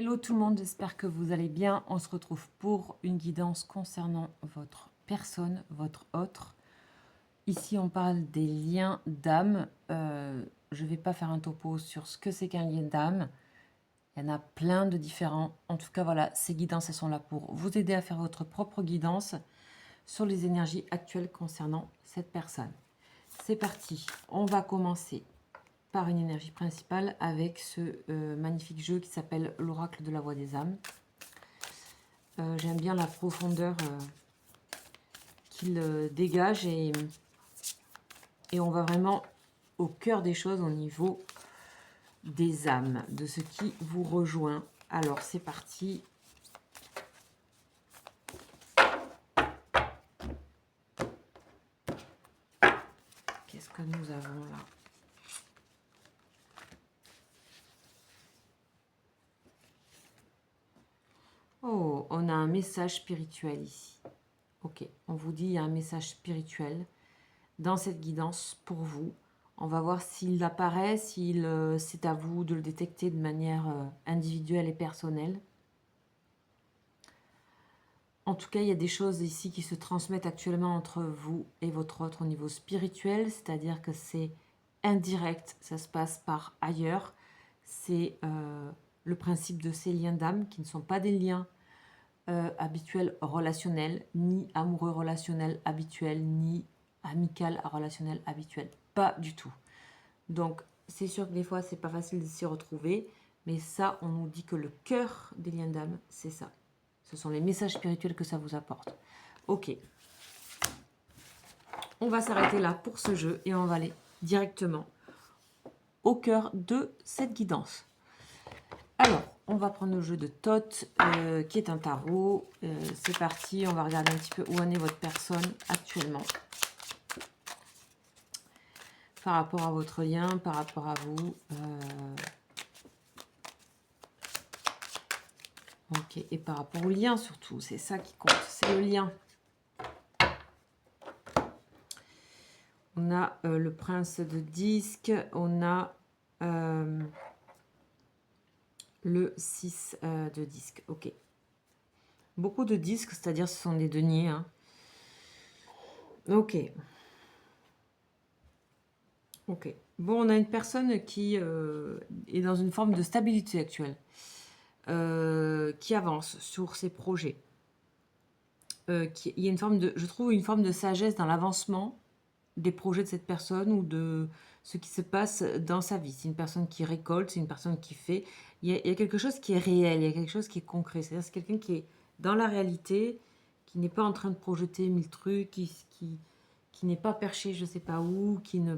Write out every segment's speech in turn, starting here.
Hello tout le monde, j'espère que vous allez bien. On se retrouve pour une guidance concernant votre personne, votre autre. Ici, on parle des liens d'âme. Je ne vais pas faire un topo sur ce que c'est qu'un lien d'âme. Il y en a plein de différents. En tout cas, voilà, ces guidances, elles sont là pour vous aider à faire votre propre guidance sur les énergies actuelles concernant cette personne. C'est parti, on va commencer par une énergie principale avec ce magnifique jeu qui s'appelle l'oracle de la voix des âmes. J'aime bien la profondeur qu'il dégage et on va vraiment au cœur des choses au niveau des âmes, de ce qui vous rejoint. Alors c'est parti. Qu'est-ce que nous avons là? Oh, on a un message spirituel ici. Ok, on vous dit il y a un message spirituel dans cette guidance pour vous. On va voir s'il apparaît, s'il c'est à vous de le détecter de manière individuelle et personnelle. En tout cas, il y a des choses ici qui se transmettent actuellement entre vous et votre autre au niveau spirituel, c'est-à-dire que c'est indirect, ça se passe par ailleurs. C'est le principe de ces liens d'âme qui ne sont pas des liens habituels relationnels, ni amoureux relationnels habituels, ni amical relationnel habituel. Pas du tout. Donc, c'est sûr que des fois, c'est pas facile de s'y retrouver, mais ça, on nous dit que le cœur des liens d'âme, c'est ça. Ce sont les messages spirituels que ça vous apporte. Ok. On va s'arrêter là pour ce jeu et on va aller directement au cœur de cette guidance. Alors, on va prendre le jeu de Thoth, qui est un tarot. C'est parti, on va regarder un petit peu où en est votre personne actuellement. Par rapport à votre lien, par rapport à vous. Ok, et par rapport au lien surtout, c'est ça qui compte, c'est le lien. On a le prince de disque, on a le 6 de disque. Ok. Beaucoup de disques, c'est-à-dire ce sont des deniers. Hein. Ok. Ok. Bon, on a une personne qui est dans une forme de stabilité actuelle, qui avance sur ses projets. Il y a une forme de, je trouve, une forme de sagesse dans l'avancement des projets de cette personne ou de ce qui se passe dans sa vie. C'est une personne qui récolte, c'est une personne qui fait. Il y a quelque chose qui est réel, il y a quelque chose qui est concret. C'est-à-dire c'est quelqu'un qui est dans la réalité, qui n'est pas en train de projeter mille trucs, qui n'est pas perché je ne sais pas où, qui ne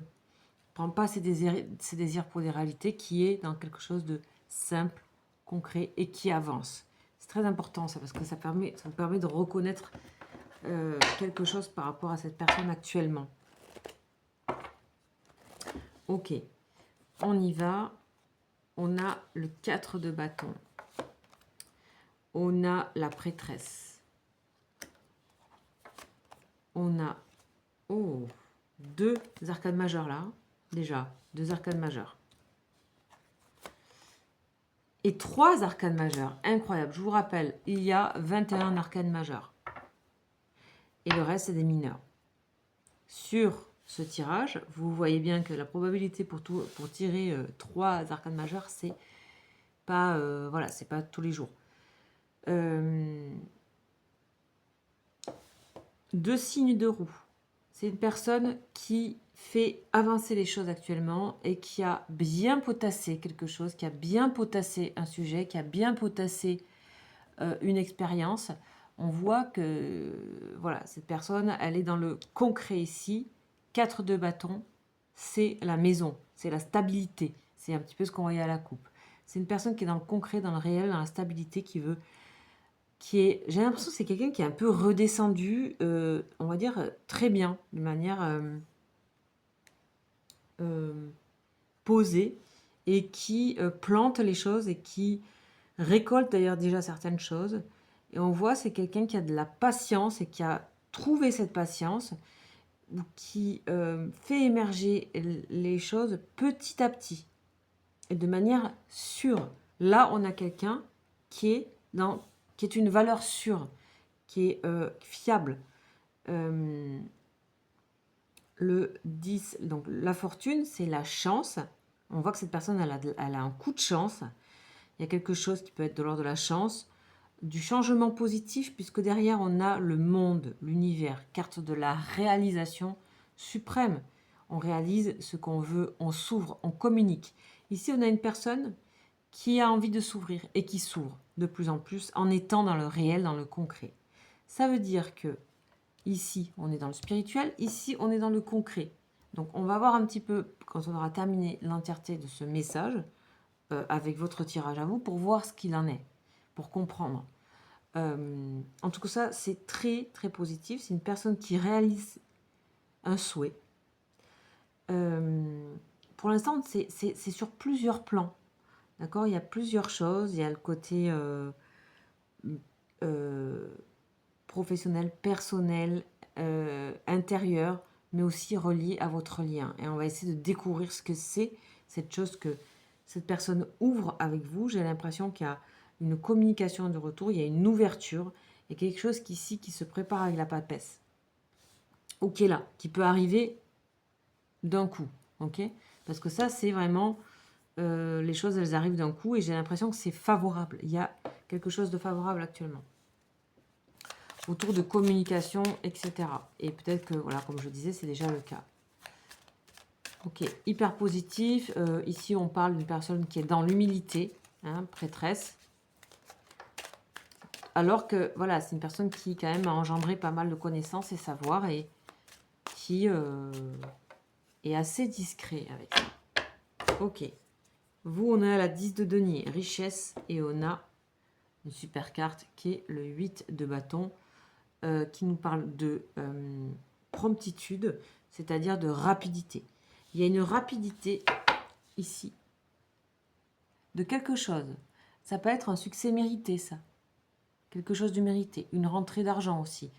prend pas ses désirs pour des réalités, qui est dans quelque chose de simple, concret et qui avance. C'est très important ça, parce que ça me permet de reconnaître quelque chose par rapport à cette personne actuellement. Ok, on y va. On a le 4 de bâton. On a la prêtresse. On a deux arcades majeures là. Déjà, deux arcades majeures. Et trois arcades majeures. Incroyable. Je vous rappelle, il y a 21 arcades majeures. Et le reste, c'est des mineurs. Sur ce tirage, vous voyez bien que la probabilité pour tirer 3 arcades majeures, c'est pas, voilà, c'est pas tous les jours. Deux signes de roue. C'est une personne qui fait avancer les choses actuellement et qui a bien potassé quelque chose, qui a bien potassé un sujet, qui a bien potassé une expérience. On voit que voilà, cette personne, elle est dans le concret ici. 4 de bâton, c'est la maison, c'est la stabilité. C'est un petit peu ce qu'on voyait à la coupe. C'est une personne qui est dans le concret, dans le réel, dans la stabilité, qui veut... J'ai l'impression que c'est quelqu'un qui est un peu redescendu, on va dire, très bien, de manière posée, et qui plante les choses et qui récolte d'ailleurs déjà certaines choses. Et on voit c'est quelqu'un qui a de la patience et qui a trouvé cette patience, ou qui fait émerger les choses petit à petit et de manière sûre. Là, on a quelqu'un qui est une valeur sûre, qui est fiable. Le 10, donc la fortune, c'est la chance. On voit que cette personne, elle a un coup de chance. Il y a quelque chose qui peut être de l'ordre de la chance, du changement positif, puisque derrière, on a le monde, l'univers, carte de la réalisation suprême. On réalise ce qu'on veut, on s'ouvre, on communique. Ici, on a une personne qui a envie de s'ouvrir et qui s'ouvre de plus en plus en étant dans le réel, dans le concret. Ça veut dire que ici, on est dans le spirituel, ici, on est dans le concret. Donc, on va voir un petit peu, quand on aura terminé l'entièreté de ce message, avec votre tirage à vous, pour voir ce qu'il en est, pour comprendre. En tout cas, ça, c'est très, très positif. C'est une personne qui réalise un souhait. Pour l'instant, c'est sur plusieurs plans. D'accord? Il y a plusieurs choses. Il y a le côté professionnel, personnel, intérieur, mais aussi relié à votre lien. Et on va essayer de découvrir ce que c'est, cette chose que cette personne ouvre avec vous. J'ai l'impression qu'il y a une communication de retour, il y a une ouverture, il y a quelque chose qui se prépare avec la papesse. Ok, là, qui peut arriver d'un coup. Ok? Parce que ça, c'est vraiment... les choses, elles arrivent d'un coup et j'ai l'impression que c'est favorable. Il y a quelque chose de favorable actuellement. Autour de communication, etc. Et peut-être que, voilà, comme je disais, c'est déjà le cas. Ok, hyper positif. Ici, on parle d'une personne qui est dans l'humilité, hein, prêtresse. Alors que, voilà, c'est une personne qui, quand même, a engendré pas mal de connaissances et savoir et qui est assez discret avec ça. Ok. Vous, on a la 10 de denier, richesse, et on a une super carte qui est le 8 de bâton, qui nous parle de promptitude, c'est-à-dire de rapidité. Il y a une rapidité ici de quelque chose. Ça peut être un succès mérité, ça. Quelque chose de mérité. Une rentrée d'argent aussi.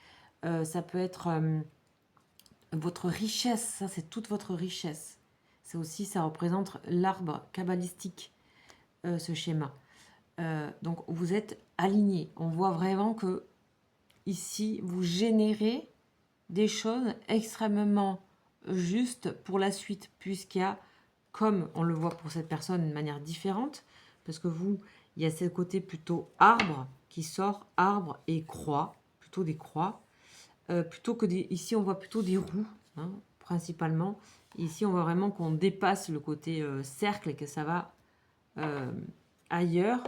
Ça peut être votre richesse. Ça, c'est toute votre richesse. Ça aussi, ça représente l'arbre kabbalistique, ce schéma. Donc, vous êtes aligné. On voit vraiment que ici, vous générez des choses extrêmement justes pour la suite, puisqu'il y a, comme on le voit pour cette personne, une manière différente, parce que vous, il y a ce côté plutôt arbre qui sort, arbre et croix, plutôt des croix, plutôt que des... Ici, on voit plutôt des roues, hein, principalement. Ici, on voit vraiment qu'on dépasse le côté cercle et que ça va ailleurs.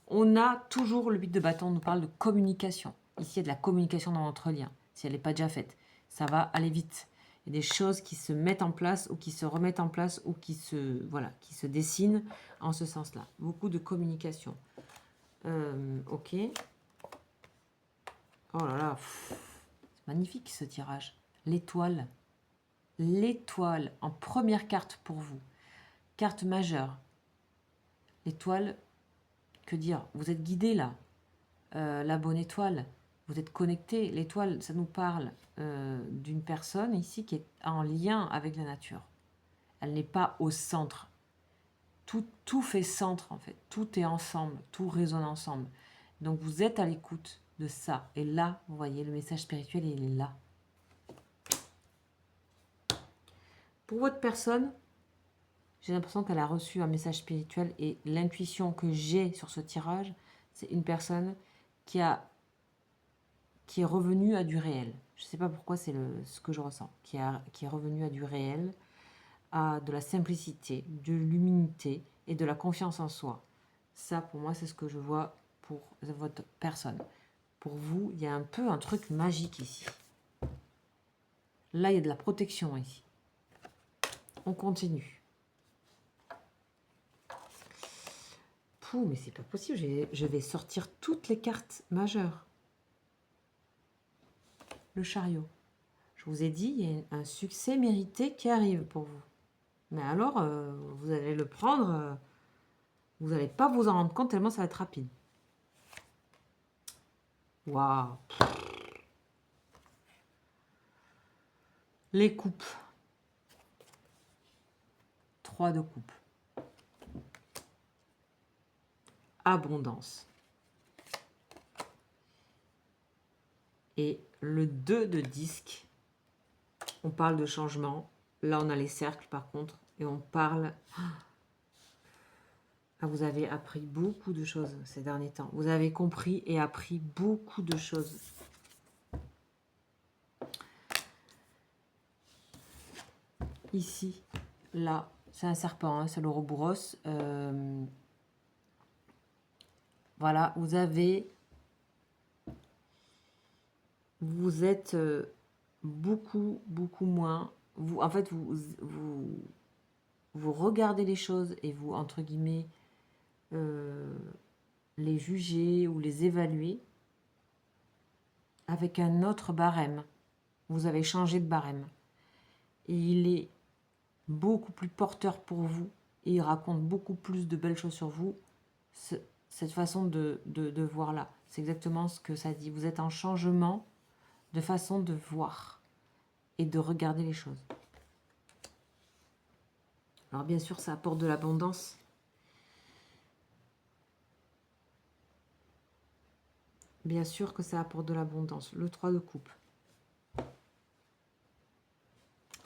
On a toujours le 8 de bâton, on nous parle de communication. Ici, il y a de la communication dans votre lien, si elle n'est pas déjà faite. Ça va aller vite. Il y a des choses qui se mettent en place ou qui se remettent en place ou qui se dessinent en ce sens-là. Beaucoup de communication. Ok. Oh là là, c'est magnifique ce tirage. L'étoile. L'étoile en première carte pour vous. Carte majeure. L'étoile, que dire? Vous êtes guidé là. La bonne étoile. Vous êtes connecté. L'étoile, ça nous parle d'une personne ici qui est en lien avec la nature. Elle n'est pas au centre. Tout fait centre en fait. Tout est ensemble. Tout résonne ensemble. Donc vous êtes à l'écoute de ça. Et là, vous voyez, le message spirituel, il est là. Pour votre personne, j'ai l'impression qu'elle a reçu un message spirituel et l'intuition que j'ai sur ce tirage, c'est une personne qui est revenue à du réel. Je ne sais pas pourquoi, c'est ce que je ressens. Qui est revenue à du réel, à de la simplicité, de l'humilité et de la confiance en soi. Ça, pour moi, c'est ce que je vois pour votre personne. Pour vous, il y a un peu un truc magique ici. Là, il y a de la protection ici. On continue. Pouh, mais c'est pas possible. Je vais sortir toutes les cartes majeures. Le chariot. Je vous ai dit, il y a un succès mérité qui arrive pour vous. Mais alors, vous allez le prendre, vous n'allez pas vous en rendre compte tellement ça va être rapide. Waouh! Les coupes. 3 de coupe. Abondance. Et le 2 de disque, on parle de changement. Là, on a les cercles, par contre. Et on parle... Ah, vous avez appris beaucoup de choses ces derniers temps. Vous avez compris et appris beaucoup de choses. Ici, là, c'est un serpent, hein, c'est l'Ouroboros. Voilà, vous êtes beaucoup moins... En fait, vous regardez les choses et vous, entre guillemets, les juger ou les évaluer avec un autre barème. Vous avez changé de barème. Et il est beaucoup plus porteur pour vous et il raconte beaucoup plus de belles choses sur vous. Cette façon de voir là, c'est exactement ce que ça dit. Vous êtes en changement de façon de voir et de regarder les choses. Alors bien sûr, ça apporte de l'abondance. Bien sûr que ça apporte de l'abondance. Le 3 de coupe.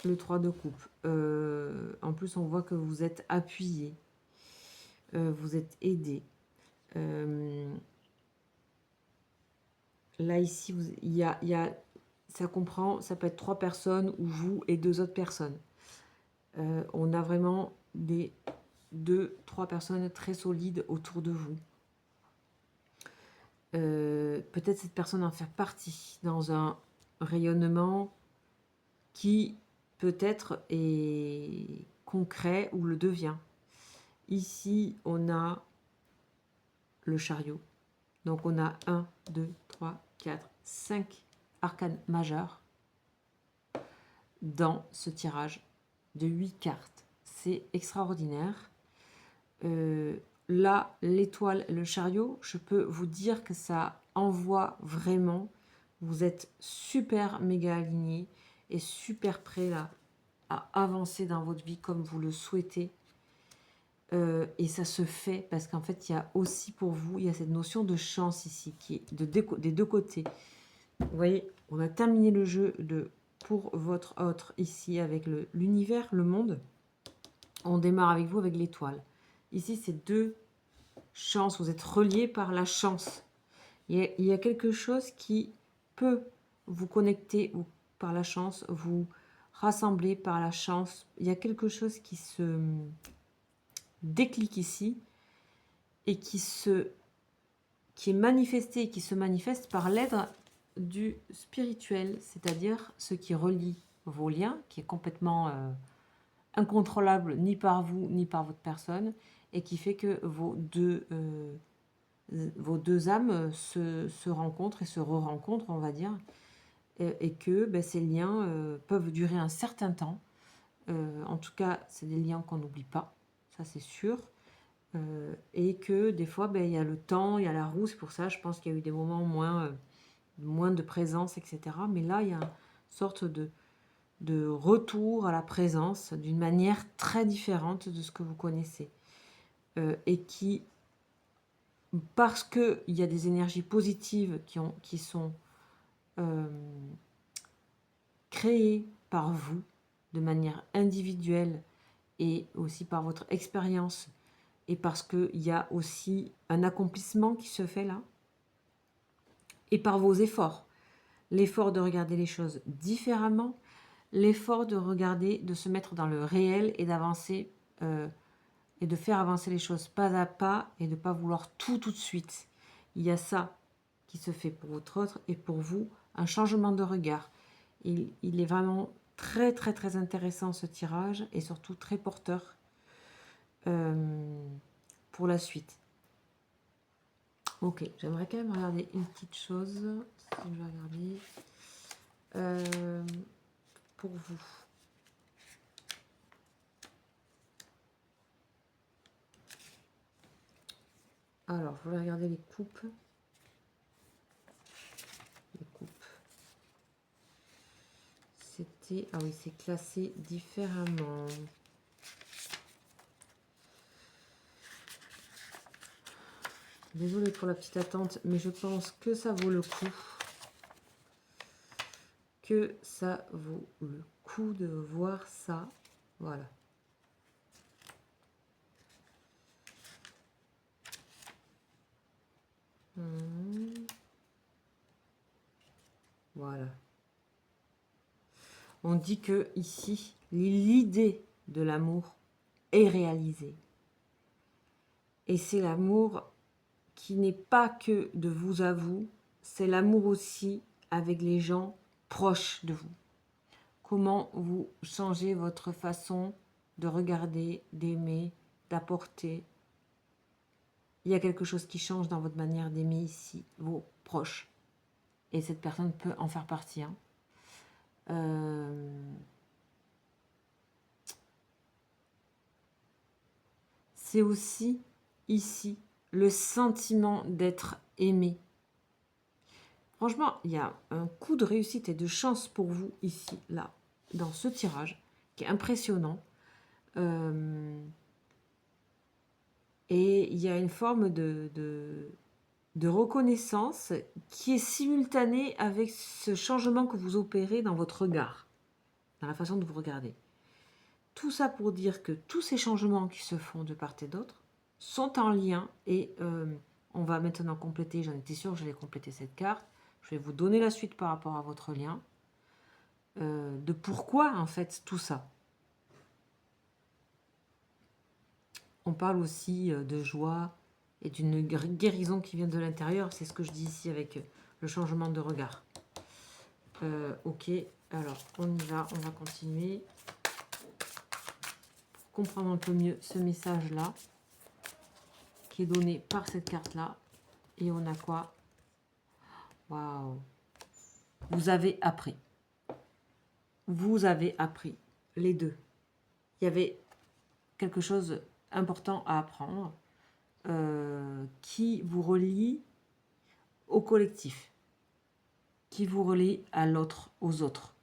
Le 3 de coupe. En plus, on voit que vous êtes appuyé. Vous êtes aidé. Là, ici, ça comprend, ça peut être 3 personnes ou vous et 2 autres personnes. On a vraiment des 2-3 personnes très solides autour de vous. Peut-être cette personne en fait partie dans un rayonnement qui peut-être est concret ou le devient. Ici, on a le chariot. Donc, on a 1, 2, 3, 4, 5 arcanes majeures dans ce tirage de 8 cartes. C'est extraordinaire. Là, l'étoile, le chariot, je peux vous dire que ça envoie vraiment. Vous êtes super méga aligné et super prêt là à avancer dans votre vie comme vous le souhaitez. Et ça se fait parce qu'en fait, il y a aussi pour vous, il y a cette notion de chance ici qui est des deux côtés. Vous voyez, on a terminé le jeu pour votre autre ici avec l'univers, le monde. On démarre avec vous avec l'étoile. Ici, c'est 2 chances. Vous êtes reliés par la chance. Il y a quelque chose qui peut vous connecter par la chance, vous rassembler par la chance. Il y a quelque chose qui se déclic ici et qui est manifesté et qui se manifeste par l'aide du spirituel, c'est-à-dire ce qui relie vos liens, qui est complètement incontrôlable ni par vous ni par votre personne, et qui fait que vos deux âmes se rencontrent et se re-rencontrent, on va dire, et que ces liens peuvent durer un certain temps. En tout cas, c'est des liens qu'on n'oublie pas, ça c'est sûr. Et que des fois, il y a le temps, il y a la roue, c'est pour ça, je pense qu'il y a eu des moments moins de présence, etc. Mais là, il y a une sorte de retour à la présence d'une manière très différente de ce que vous connaissez. Et qui, parce qu'il y a des énergies positives qui sont créées par vous de manière individuelle et aussi par votre expérience, et parce qu'il y a aussi un accomplissement qui se fait là, et par vos efforts. L'effort de regarder les choses différemment, l'effort de regarder, de se mettre dans le réel et d'avancer, et de faire avancer les choses pas à pas, et de ne pas vouloir tout de suite. Il y a ça qui se fait pour votre autre, et pour vous, un changement de regard. Il est vraiment très très très intéressant ce tirage, et surtout très porteur pour la suite. Ok, j'aimerais quand même regarder une petite chose. Si je vais regarder pour vous. Alors, je voulais regarder les coupes. Les coupes. C'était... Ah oui, c'est classé différemment. Désolée pour la petite attente, mais je pense que ça vaut le coup. que ça vaut le coup de voir ça. Voilà. Voilà. On dit que ici, l'idée de l'amour est réalisée. Et c'est l'amour qui n'est pas que de vous à vous, c'est l'amour aussi avec les gens proches de vous. Comment vous changez votre façon de regarder, d'aimer, d'apporter. Il y a quelque chose qui change dans votre manière d'aimer ici, vos proches. Et cette personne peut en faire partie. Hein. C'est aussi ici le sentiment d'être aimé. Franchement, il y a un coup de réussite et de chance pour vous ici, là, dans ce tirage, qui est impressionnant. Et il y a une forme de reconnaissance qui est simultanée avec ce changement que vous opérez dans votre regard, dans la façon de vous regarder. Tout ça pour dire que tous ces changements qui se font de part et d'autre sont en lien et on va maintenant compléter, j'en étais sûre que j'allais compléter cette carte, je vais vous donner la suite par rapport à votre lien, de pourquoi en fait tout ça. On parle aussi de joie et d'une guérison qui vient de l'intérieur, c'est ce que je dis ici avec le changement de regard. Ok, alors on y va, on va continuer. Pour comprendre un peu mieux ce message-là, qui est donné par cette carte-là. Et on a quoi? Waouh! Vous avez appris. Vous avez appris, les deux. Il y avait quelque chose d'important à apprendre qui vous relie au collectif, qui vous relie à l'autre, aux autres,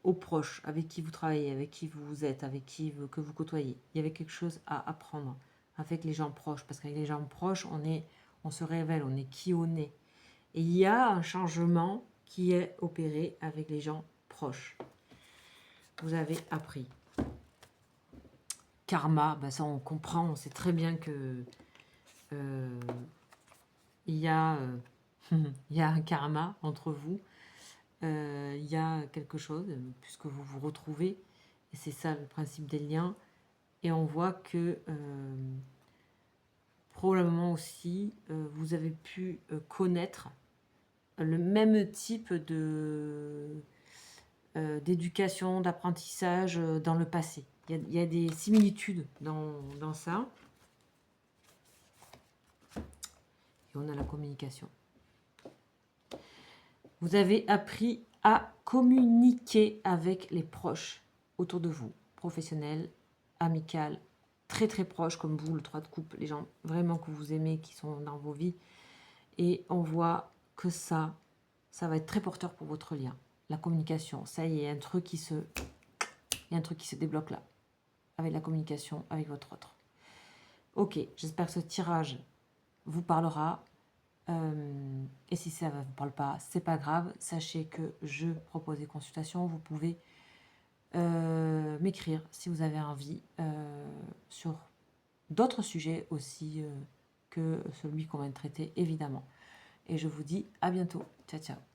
aux proches, avec qui vous travaillez, avec qui vous êtes, avec qui que vous côtoyez. Il y avait quelque chose à apprendre avec les gens proches, parce qu'avec les gens proches, on se révèle, on est qui on est. Et il y a un changement qui est opéré avec les gens proches. Vous avez appris. Karma, ben ça on comprend, on sait très bien que il y a un karma entre vous. Il y a quelque chose, puisque vous vous retrouvez, et c'est ça le principe des liens. Et on voit que probablement aussi, vous avez pu connaître le même type d'éducation, d'apprentissage dans le passé. Il y a des similitudes dans ça. Et on a la communication. Vous avez appris à communiquer avec les proches autour de vous, professionnels, amicales, très très proches comme vous, le 3 de coupe, les gens vraiment que vous aimez, qui sont dans vos vies. Et on voit que ça va être très porteur pour votre lien. La communication, ça y est, il y a un truc qui se débloque là, avec la communication, avec votre autre. Ok, j'espère que ce tirage vous parlera. Et si ça ne vous parle pas, c'est pas grave. Sachez que je propose des consultations. Vous pouvez m'écrire si vous avez envie sur d'autres sujets aussi que celui qu'on vient de traiter, évidemment. Et je vous dis à bientôt. Ciao, ciao.